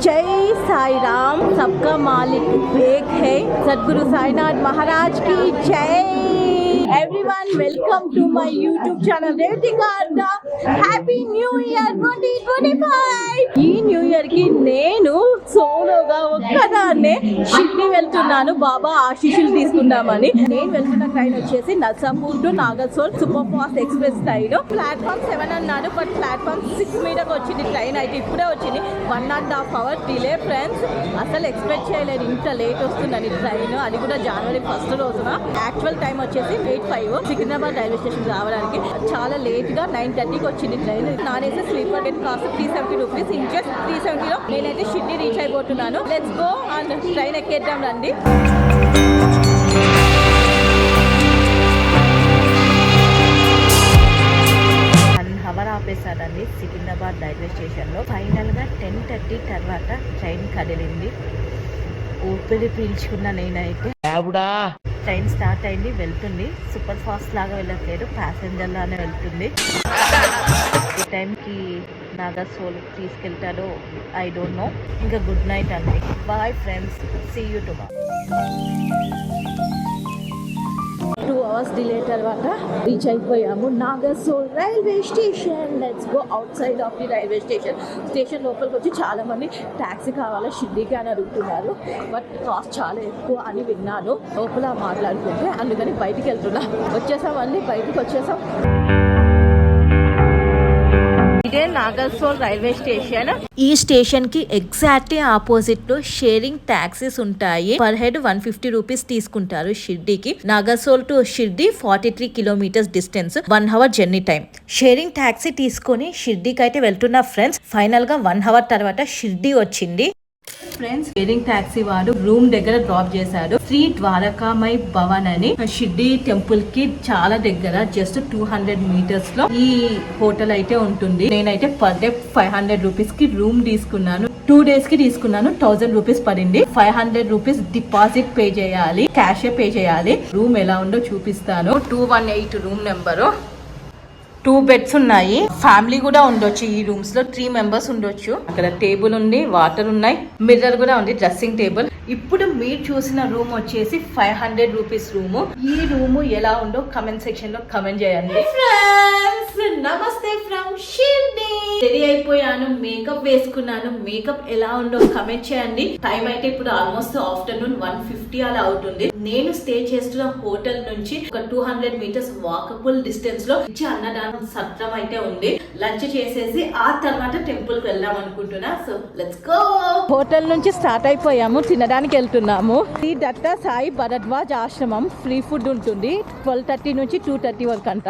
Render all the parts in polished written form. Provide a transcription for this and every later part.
जय साई राम, सबका मालिक एक है, सदगुरु साईनाथ महाराज की जय। Everyone, welcome to my YouTube channel Revatika. Happy New Year 2025. ఈ న్యూ ఇయర్ కి నేను సోలోగా ఒక్కదాన్నే షిరిడి వెళ్తున్నాను బాబా ఆశీస్సులు తీసుకుందామని. నేను వెళ్తున్న ట్రైన్ వచ్చేసి Narsapur to Nagarsol super fast express train. Platform 7 అన్నాను, బట్ ప్లాట్ఫామ్ 6 మీదకి వచ్చింది ట్రైన్. అయితే ఇప్పుడే వచ్చింది. 1.5 hour డిలే ఫ్రెండ్స్. అసలు ఎక్స్పెక్ట్ చేయలేదు ఇంత లేట్ వస్తుందని ట్రైన్, అది కూడా జనవరి 1st రోజున. యాక్చువల్ టైం వచ్చేసి 8:05 సికింద్రాబాద్ రైల్వే స్టేషన్ రావడానికి. చాలా లేట్ గా 9:30కి వచ్చింది ట్రైన్. నానేసి స్లీపర్ టికెట్ కాస్ట్ 370 రూపీస్. ఇంచెస్ 370లో నేనైతే షిరిడి రీచ్ అయిపోతున్నాను. లెట్స్ గో అండ్ ట్రైన్ ఎక్కేద్దాం రండి. ఆపేశాడండి సికింద్రాబాద్ రైల్వే స్టేషన్లో. ఫైనల్గా 10:30 తర్వాత ట్రైన్ కదిలింది. ఊపిరి పీల్చుకున్న నేనైతే. ట్రైన్ స్టార్ట్ అయింది, వెళ్తుంది. సూపర్ ఫాస్ట్ లాగా వెళ్ళట్లేదు, ప్యాసింజర్ లానే వెళ్తుంది. ఈ టైంకి నాగర్సోల్ తీసుకెళ్తాడో ఐ డోంట్ నో. ఇంకా గుడ్ నైట్ అండి, bye friends, see you tomorrow. 2 hours delay తర్వాత రీచ్ అయిపోయాము Nagarsol railway station. Let's go outside of the railway station. Station లోపలికి వచ్చి చాలా మంది ట్యాక్సీ కావాలా షిరిడీకి అని అడుగుతున్నారు, బట్ కాస్ట్ చాలా ఎక్కువ అని విన్నాను. లోపల మాట్లాడుకుంటే అందుకని బయటికి వెళ్తున్నా. వచ్చేసామండి, బయటికి వచ్చేసాం. ఇదే నాగర్సోల్ రైల్వే స్టేషన్. ఈ స్టేషన్ కి ఎగ్జాక్ట్ ఆపోజిట్ లో షేరింగ్ టాక్సీస్ ఉంటాయి. పర్ హెడ్ 150 రూపీస్ తీసుకుంటారు షిర్డీకి. Nagarsol to Shirdi 43 kilometres distance, 1 hour journey time. Sharing taxi తీసుకొని షిర్డీకి అయితే వెళ్తున్నా ఫ్రెండ్స్. ఫైనల్ గా 1 hour తర్వాత షిర్డీ వచ్చింది. ఫ్రెండ్స్, షేరింగ్ టాక్సీ వాడు రూమ్ దగ్గర డ్రాప్ చేశాడు. శ్రీ ద్వారకామై భవన్ అని షిర్డీ టెంపుల్ కి చాలా దగ్గర, జస్ట్ 200 meters లో ఈ హోటల్ అయితే ఉంటుంది. నేనైతే పర్ డే 500 రూపీస్ కి రూమ్ తీసుకున్నాను. 2 days కి తీసుకున్నాను. 1000 రూపీస్ పడింది. 500 రూపీస్ డిపాజిట్ పే చేయాలి, క్యాష్ పే చేయాలి. రూమ్ ఎలా ఉందో చూపిస్తాను. 218 రూమ్ నెంబరు. 2 beds ఉన్నాయి. ఫ్యామిలీ కూడా ఉండొచ్చు. ఈ రూమ్స్ లో 3 members ఉండొచ్చు. అక్కడ టేబుల్ ఉంది, వాటర్ ఉన్నాయి, మిర్రర్ కూడా ఉంది, డ్రెస్సింగ్ టేబుల్. ఇప్పుడు మీరు చూసిన రూమ్ వచ్చేసి 500 రూపీస్ రూమ్. ఈ రూమ్ ఎలా ఉందో కమెంట్ సెక్షన్ లో కమెంట్ చేయండి. నమస్తే ఫ్రమ్ షిర్డీ. రెడీ అయిపోయాను, మేకప్ వేసుకున్నాను. మేకప్ ఎలా ఉందో కమెంట్ చేయండి. టైం అయితే ఇప్పుడు ఆల్మోస్ట్ ఆఫ్టర్నూన్ 1:50 అలా అవుతుంది. నేను స్టే చేస్తున్న హోటల్ నుంచి ఒక 200 meters వాకబుల్ డిస్టెన్స్ లో అన్నదానం సత్రం అయితే ఉంది. లంచ్ చేసేసి ఆ తర్వాత టెంపుల్ కి వెళ్దాం అనుకుంటున్నా. So let's go. హోటల్ నుంచి స్టార్ట్ అయిపోయాము, తినడానికి వెళ్తున్నాము. శ్రీ దత్త సాయి భరద్వాజ్ ఆశ్రమం. ఫ్రీ ఫుడ్ ఉంటుంది 12:30 నుంచి 2:30 వరకు అంట.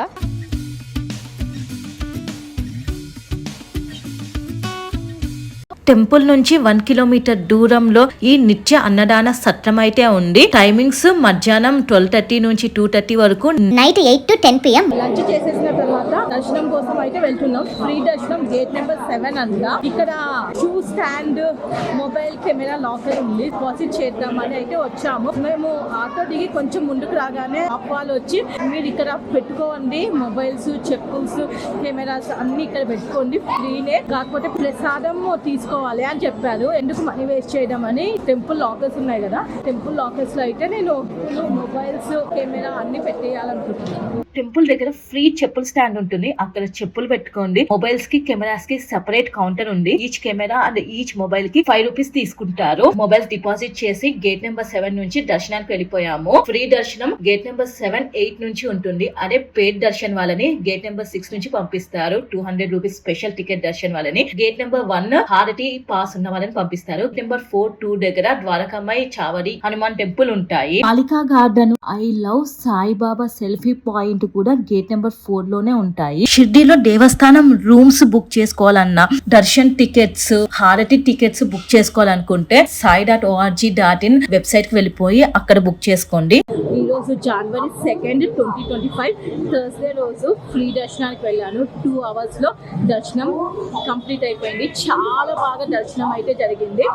టెంపుల్ నుంచి 1 kilometer దూరంలో ఈ నిత్య అన్నదాన సత్రం అయితే ఉంది. టైమింగ్స్ మధ్యాహ్నం 12:30 నుంచి 2:30 వరకు, నైట్ 8 to 10 PM. లంచ్ చేసేసిన తర్వాత దర్శనం కోసం అయితే వెళ్తున్నాం. ఫ్రీ దర్శనం, గేట్ నెంబర్ 7 అంట. ఇక్కడ shoe stand, mobile camera locker ఉంది. డిపాజిట్ చేద్దామని అయితే వచ్చాము. మేము ఆటో దిగి కొంచెం ముందుకు రాగానే వాళ్ళు వచ్చి మీరు ఇక్కడ పెట్టుకోండి, మొబైల్స్, చెప్పుల్స్, కెమెరాస్ అన్ని ఇక్కడ పెట్టుకోండి, ఫ్రీనే, కాకపోతే ప్రసాదం తీసుకోవాలి అని చెప్పారు. ఎందుకు మనీ వేస్ట్ చేయడం అని. టెంపుల్ లాకర్స్ ఉన్నాయి కదా, టెంపుల్ లాకర్స్ లో అయితే నేను మొబైల్స్, కెమెరా అన్ని పెట్టేయాలనుకుంటున్నాను. టెంపుల్ దగ్గర ఫ్రీ చెప్పుల్ స్టాండ్ ఉంటుంది, అక్కడ చెప్పులు పెట్టుకోండి. మొబైల్స్ కి, కెమెరాస్ కి సెపరేట్ కౌంటర్ ఉంది. Each camera and each mobile కి 5 రూపీస్ తీసుకుంటారు. మొబైల్స్ డిపాజిట్ చేసి గేట్ నెంబర్ 7 నుంచి దర్శనానికి వెళ్ళిపోయాము. ఫ్రీ దర్శనం గేట్ నెంబర్ 7, 8 నుంచి ఉంటుంది. అదే పెయిడ్ దర్శన్ వాళ్ళని గేట్ నెంబర్ 6 నుంచి పంపిస్తారు. 200 రూపీస్ స్పెషల్ టికెట్ దర్శన్ వాళ్ళని. గేట్ నెంబర్ 1 హారతి పాస్ ఉన్న వాళ్ళని పంపిస్తారు. నెంబర్ 4, 2 దగ్గర ద్వారకామై చావడి హనుమాన్ టెంపుల్ ఉంటాయి. Kalika garden, I love Saibaba selfie point కూడా గేట్ నెంబర్ 4 లోనే ఉంటాయి. షిర్డీలో దేవస్థానం రూమ్స్ బుక్ చేసుకోవాలన్నా, దర్శన్ టికెట్స్, హారతి టికెట్స్ బుక్ చేసుకోవాలనుకుంటే sai.org.in వెబ్సైట్ కి వెళ్ళిపోయి అక్కడ బుక్ చేసుకోండి. ఈ రోజు రోజు January 2nd 2025 థర్స్డే రోజు ఫ్రీ దర్శనానికి వెళ్ళాను. 2 hours లో దర్శనం కంప్లీట్ అయిపోయింది. చాలా బాగా దర్శనం అయితే జరిగింది.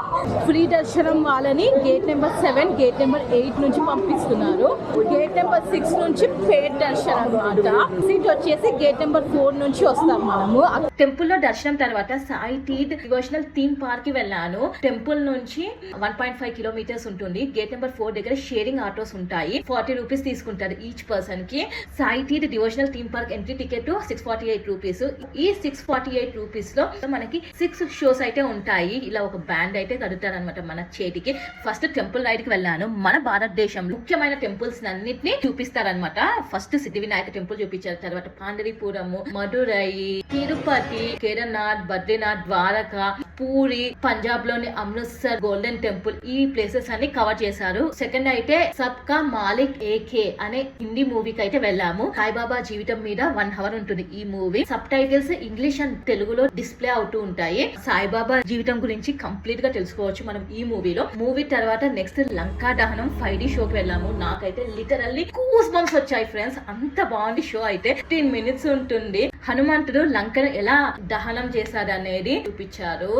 ఫ్రీ దర్శనం వాళ్ళని గేట్ నెంబర్ 7 గేట్ నెంబర్ 8 నుంచి పంపిస్తున్నారు. గేట్ నెంబర్ 6 నుంచి పేడ్ దర్శనం అన్నమాట. సీట్ వచ్చేసి గేట్ నెంబర్ 4 నుంచి వస్తాం మనము. టెంపుల్ లో దర్శనం తర్వాత సాయి టీడ్ డివోషనల్ థీమ్ పార్క్ కి వెళ్ళాను. టెంపుల్ నుంచి 1.5 kilometers ఉంటుంది. గేట్ నెంబర్ 4 దగ్గర షేరింగ్ ఆటోస్ ఉంటాయి. 40 రూపీస్ తీసుకుంటారు ఈచ్ పర్సన్ కి. సాయి టీడ్ devotional theme park entry ticket 648 rupees. ఈ 648 రూపీస్ లో మనకి 6 షోస్ అయితే ఉంటాయి. ఇలా ఒక బ్యాండ్ అయితే కడుతారు అనమాట మన చేతికి. ఫస్ట్ టెంపుల్ రైడ్ కి వెళ్ళాను. మన భారతదేశంలో ముఖ్యమైన టెంపుల్స్ అన్నిటిని చూపిస్తారనమాట. ఫస్ట్ సిద్ధి వినాయక టెంపుల్ చూపించారు. తర్వాత పాండరీపురము, మధురై, తిరుపతి, కేదార్నాథ్, బద్రీనాథ్, ద్వారకా, పూరి, పంజాబ్ లోని అమృత్సర్ గోల్డెన్ టెంపుల్, ఈ ప్లేసెస్ అన్ని కవర్ చేశారు. సెకండ్ అయితే సబ్కా మాలిక్ ఏకే అనే హిందీ మూవీకి అయితే వెళ్ళాము. సాయిబాబా జీవితం మీద 1 hour ఉంటుంది ఈ movie. Sub titles English and తెలుగులో డిస్ప్లే అవుతూ ఉంటాయి. సాయిబాబా జీవితం గురించి కంప్లీట్ గా తెలుసుకోవచ్చు మనం ఈ మూవీలో. మూవీ తర్వాత నెక్స్ట్ లంకా దహనం 5D షోకి వెళ్ళాము. నాకైతే లిటరల్లీ గూస్ బంప్స్ వచ్చాయి ఫ్రెండ్స్. అంత బాగుంది షో అయితే. 15 minutes ఉంటుంది. హనుమంతుడు లంకను ఎలా దహనం చేశాడు అనేది చూపించారు.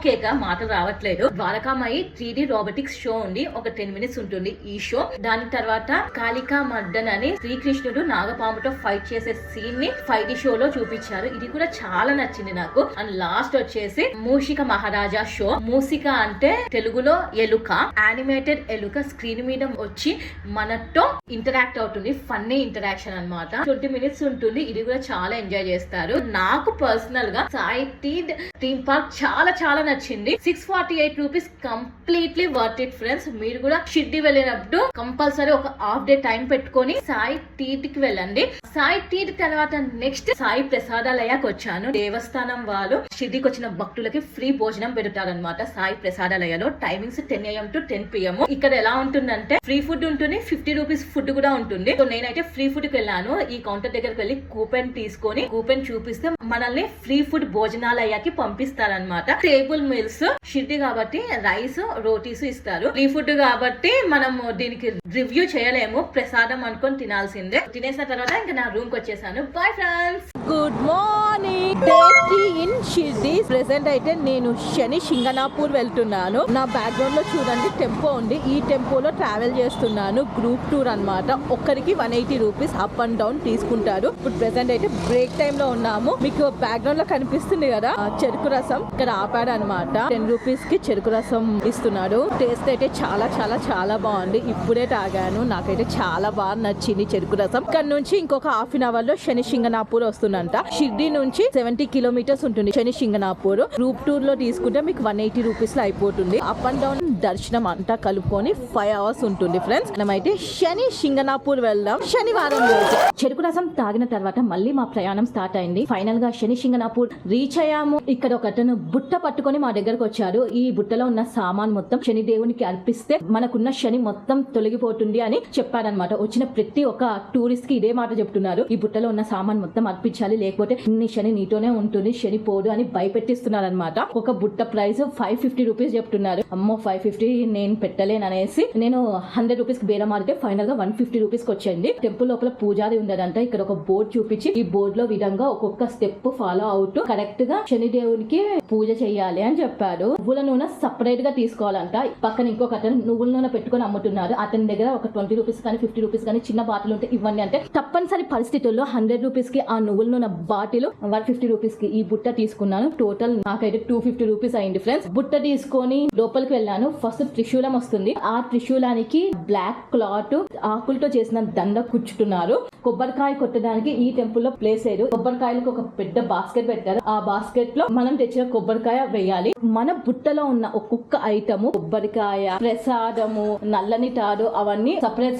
కేక మాటలు రావట్లేదు. ద్వారకామయి 3D రోబోటిక్స్ షో ఉంది. ఒక 10 minutes ఉంటుంది ఈ షో. దాని తర్వాత కాళికా మర్దన్ అని శ్రీకృష్ణుడు నాగపాముతో ఫైట్ చేసే సీన్ ని 5D షోలో చూపించారు. ఇది కూడా చాలా నచ్చింది నాకు. అండ్ లాస్ట్ వచ్చేసి మూషిక మహారాజా షో. మూసిక అంటే తెలుగులో ఎలుక. యానిమేటెడ్ ఎలుక స్క్రీన్ మీద వచ్చి మనతో ఇంటరాక్ట్ అవుతుంది. ఫన్నీ ఇంటరాక్షన్ అన్నమాట. 20 minutes ఉంటుంది. ఇది కూడా చాలా ఎంజాయ్ చేస్తారు. నాకు పర్సనల్ గా సాయి టీడ్ థీమ్ పార్క్ చాలా నచ్చింది. 648 rupees completely worth it friends. మీరు కూడా షిర్డీ వెళ్ళినప్పుడు కంపల్సరీ ఒక హాఫ్ డే టైం పెట్టుకొని సాయి టీడ్ కి వెళ్ళండి. సాయి టీడ్ తర్వాత నెక్స్ట్ సాయి ప్రసాదాలయాకి వచ్చాను. దేవస్థానం వాళ్ళు షిర్డీకి వచ్చిన భక్తులకి ఫ్రీ భోజనం పెడతారనమాట సాయి ప్రసాదాలయలో. Timings 10 AM to 10 PM. ఇక్కడ ఎలా ఉంటుందంటే ఫ్రీ ఫుడ్ ఉంటుంది, 50 రూపీస్ ఫుడ్ కూడా ఉంటుంది. సో నేనైతే ఫ్రీ ఫుడ్ కి వెళ్ళాను. ఈ కౌంటర్ దగ్గరకు వెళ్ళి కూపెన్ తీసుకొని కూపెన్ చూపిస్తే మనల్ని ఫ్రీ ఫుడ్ భోజనాలయాకి పంపిస్తారనమాట. టేబుల్ మీల్స్ షిర్డీ కాబట్టి రైస్ రోటీస్ ఇస్తారు. ఫ్రీ ఫుడ్ కాబట్టి మనం దీనికి రివ్యూ చేయలేము. ప్రసాదం అనుకొని తినాల్సిందే. తినేసిన తర్వాత ఇంకా నా రూమ్ కి వచ్చేసాను. Bye friends. Good morning. Day 3 in Shirdi. Present అయితే నేను శని సింగనాపూర్ వెళ్తున్నాను. నా బ్యాక్గ్రౌండ్ లో చూడండి టెంపో ఉంది. ఈ టెంపోలో ట్రావెల్ చేస్తున్నాను. గ్రూప్ టూర్ అన్నమాట. ఒక్కరికి 180 రూపీస్ అప్ అండ్ డౌన్ తీసుకుంటారు. ఇప్పుడు ప్రెసెంట్ అయితే బ్రేక్ టైమ్ లో ఉన్నాము. మీకు బ్యాక్గ్రౌండ్ లో కనిపిస్తుంది కదా చెరుకు రసం. ఇక్కడ ఆపాడు అనమాట. 10 రూపీస్ కి చెరుకు రసం ఇస్తున్నాడు. టేస్ట్ అయితే చాలా బాగుంది. ఇప్పుడే తాగాను. నాకైతే చాలా బాగా నచ్చింది చెరుకు రసం. ఇక్కడ నుంచి ఇంకొక హాఫ్ అన్ అవర్ లో శని సింగనాపూర్ వస్తుందంట. షిర్డీ నుంచి 70 kilometers ఉంటుంది శని సింగనాపూర్. గ్రూప్ టూర్ లో తీసుకుంటే మీకు 180 రూపీస్ లో అయిపోతుంది. అప్ అండ్ డౌన్ దర్శనం అంతా కలుపుకొని 5 hours ఉంటుంది ఫ్రెండ్స్. మనమైతే శని సింగనాపూర్ వెళ్దాం శనివారం రోజు. చెరుకు రసం తాగిన తర్వాత మళ్ళీ మా ప్రయాణం స్టార్ట్ అయింది. ఫైనల్ గా శని సింగనాపూర్ రీచ్ అయ్యాము. ఇక్కడ ఒకతను బుట్ట పట్టుకొని మా దగ్గరకు వచ్చాడు. ఈ బుట్టలో ఉన్న సామాన్ మొత్తం శని దేవునికి అర్పిస్తే మనకున్న శని మొత్తం తొలగిపోతుంది అని చెప్పారనమాట. వచ్చిన ప్రతి ఒక్క టూరిస్ట్ కి ఇదే మాట చెప్తున్నారు. ఈ బుట్టలో ఉన్న సామాన్ మొత్తం అర్పించాలి, లేకపోతే నీ శని నీతోనే ఉంటుంది, శని పోదు అని భయపెట్టిస్తున్నారు అనమాట. ఒక బుట్ట ప్రైస్ 550 రూపీస్ చెప్తున్నారు. అమ్మో 550 నేను పెట్టలేను అనేసి నేను 100 రూపీస్ కి బేరం ఆడితే ఫైనల్ గా 150 రూపీస్ కి వచ్చింది. టెంపుల్ లోపల పూజారి ఉండదంట. ఇక్కడ ఒక బోర్డు చూపించి ఈ బోర్డు లో విధంగా ఒక్కొక్క స్టెప్ ఫాలో అవుతూ కరెక్ట్ గా శని దేవునికి పూజ చేయాలి అని చెప్పాడు. నువ్వుల నూనె సపరేట్ గా తీసుకోవాలంట. పక్కన ఇంకొక అతను నువ్వుల నూనె పెట్టుకొని అమ్ముతున్నారు. అతని దగ్గర ఒక 20 రూపీస్ కానీ 50 రూపీస్ కానీ చిన్న బాటిల్ ఉంటే ఇవ్వండి అంటే తప్పనిసరి పరిస్థితుల్లో 100 రూపీస్ కి ఆ నువ్వుల నూనె బాటిల్ 150 రూపీస్ కి ఈ బుట్ట తీసుకున్నాను. టోటల్ నాకైతే 250 రూపీస్ అయింది ఫ్రెండ్స్. బుట్ట తీసుకొని లోపలికి వెళ్ళాను. ఫస్ట్ త్రిశూలం వస్తుంది. ఆ త్రిశూలానికి బ్లాక్ క్లాత్ ఆకులతో చేసిన దండ కుచ్చుతున్నారు. కొబ్బరికాయ కొట్టడానికి ఈ టెంపుల్ లో ప్లేస్ లేదు. కొబ్బరికాయలకు ఒక పెద్ద బాస్కెట్ పెట్టారు. ఆ బాస్కెట్ లో మనం తెచ్చిన కొబ్బరికాయ వేయాలి. మన బుట్టలో ఉన్న ఒక్కొక్క ఐటమ్ కొబ్బరికాయ, ప్రసాదము, నల్లని తాడు అవన్నీ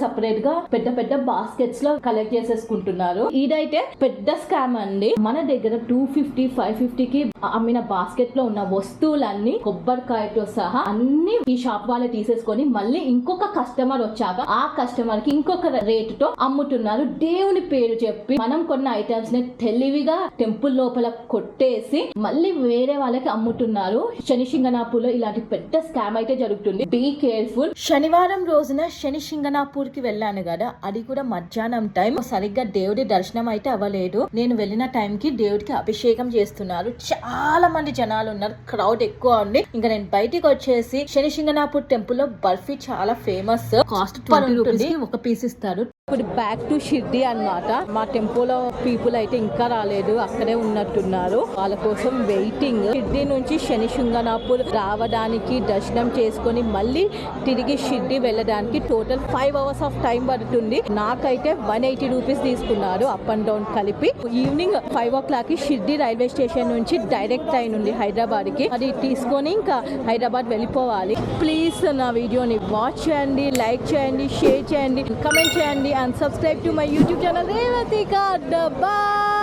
సపరేట్ గా పెద్ద బాస్కెట్స్ లో కలెక్ట్ చేసేసుకుంటున్నారు. ఇదైతే పెద్ద స్కామ్ స్కామ్ అండి. మన దగ్గర 250, 550కి అమ్మిన బాస్కెట్ లో ఉన్న వస్తువులన్నీ కొబ్బరికాయతో సహా అన్ని ఈ షాప్ వాళ్ళే తీసేసుకొని మళ్ళీ ఇంకొక కస్టమర్ వచ్చాక ఆ కస్టమర్ కి ఇంకొక రేటుతో అమ్ముతున్నారు. దేవుని పేరు చెప్పి మనం కొన్న ఐటమ్స్ ని తెలివిగా టెంపుల్ లోపల కొట్టేసి మళ్ళీ వేరే వాళ్ళకి అమ్ముతున్నారు. శనిశింగణాపూర్ లో ఇలాంటి పెద్ద స్కామ్ అయితే జరుగుతుంది. Be careful. శనివారం రోజున శనిశింగణాపూర్ కి వెళ్ళాను కదా, అది కూడా మధ్యాహ్నం టైం. సరిగ్గా దేవుడి దర్శనం అయితే అవ్వలేదు. నేను వెళ్ళిన టైం కి దేవుడికి అభిషేకం చేస్తున్నారు. చాలా మంది జనాలు ఉన్నారు, క్రౌడ్ ఎక్కువ ఉంది. ఇంకా నేను బయటికి వచ్చేసి శనిశింగణాపూర్ టెంపుల్ లో బర్ఫీ చాలా ఫేమస్. కాస్ట్ 20 రూపీస్ ఒక పీస్ ఇస్తారు. ఇప్పుడు బ్యాక్ టు షిర్డీ అన్నమాట. మా టెంపుల్ పీపుల్ అయితే ఇంకా రాలేదు, అక్కడే ఉన్నట్టున్నారు. వాళ్ళ కోసం వెయిటింగ్. షిర్డీ నుంచి శనిశింగణాపూర్ రావడానికి దర్శనం చేసుకొని మళ్ళీ తిరిగి షిర్డీ వెళ్ళడానికి టోటల్ 5 hours ఆఫ్ టైం పడుతుంది. నాకైతే 180 రూపీస్ తీసుకున్నారు అప్ అండ్ డౌన్ కలిపి. ఈవినింగ్ 5 o'clock కి షిర్డీ రైల్వే స్టేషన్ నుంచి డైరెక్ట్ ట్రైన్ ఉంది హైదరాబాద్ కి. అది తీసుకొని ఇంకా హైదరాబాద్ వెళ్ళిపోవాలి. ప్లీజ్ నా వీడియోని వాచ్ చేయండి, లైక్ చేయండి, షేర్ చేయండి, కమెంట్ చేయండి and subscribe to my YouTube channel Revatika. Bye.